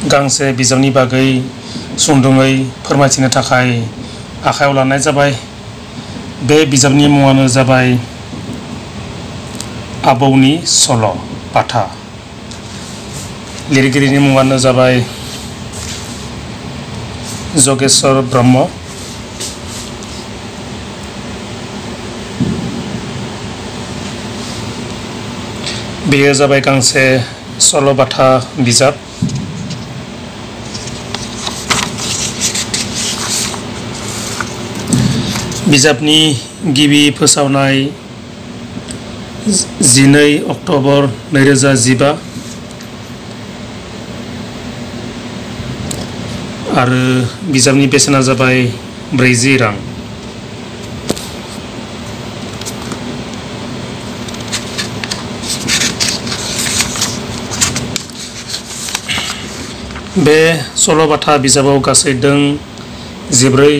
गांसे बिजाबनि बागै सुंदुङै फोरमायथिनो थाखाय आखायाव लानाय जाबाय। बे बिजाबनि मुङानो जाबाय आबौनि सल' बाथा। लिरगिरिनि मुङानो जाबाय जगेश्वर ब्रह्म। बेयो जाबाय गांसे सल'बाथा बिजाब। बिजाबनि गिबि फोसावनाय 12 अक्ट'बर 2015 आरो बिजाबनि बेसेना जाबाय 40 रां। बे सल'बाथा बिजाबाव गासै 14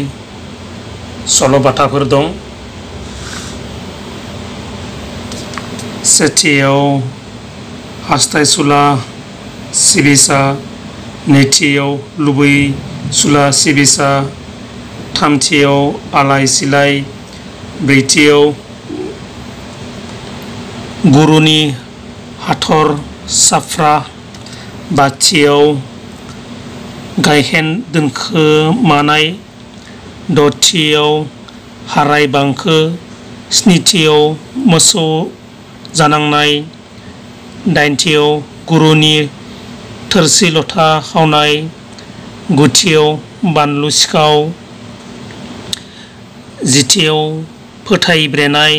सल'बाथाफोर दं। सेथियाव हास्थायसुला सिबिसा, नैथियाव लुबैसुला सिबिसा, थामथियाव आलाय सिलाय, ब्रैथियाव गुरुनि हाथर साफ्रा, बाथियाव गायहेन दोनखोमानाय, दथियाव हाराय बांखो, स्निथियाव मोसौ जानांनाय, दाइनथियाव गुरुनि थोरसि लथा खावनाय, गुथियाव बानलु सिखाव, जिथियाव फोथायब्रेनाय,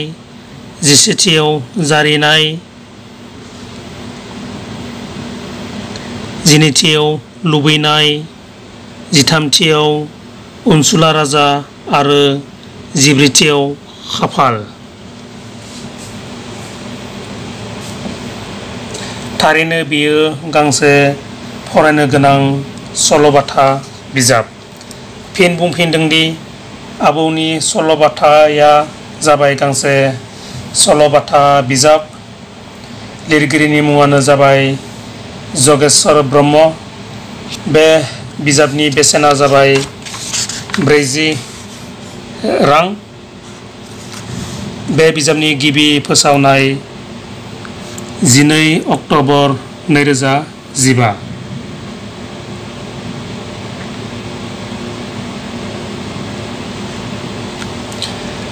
जिसेथियाव जारिनाय, जिनैथियाव लुबैनाय, जिथामथियाव अनसुला राजा आरो जिब्रैथियाव खाफाल। थारैनो बेयो गांसे फरायनो गोनां सल'बाथा बिजाब। फिन बुंफिनदों दि आबौनि सल'बाथाया जाबाय गांसे सल'बाथा बिजाब। लिरगिरिनि मुङानो जाबाय जगेश्वर ब्रह्म। बे बिजाबनि बेसेना जाबाय 40 रां। बे बिजाबनि गिबि फोसावनाय 12 अक्ट'बर 2015।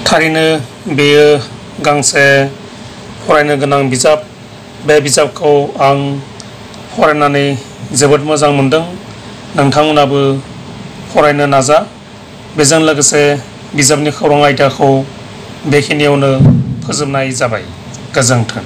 थारैनो बेयो गांसे फरायनो गोनां बिजाब। बे बिजाबखौ आं फरायनानै जोबोद मोजां मोनदों। नोंथांमोनाबो फरायनो नाजा। बेजों लोगोसे बिजाबनि खौरां आयदाखौ बेखिनियावनो फोजोबनाय जाबाय। गोजोन्थों।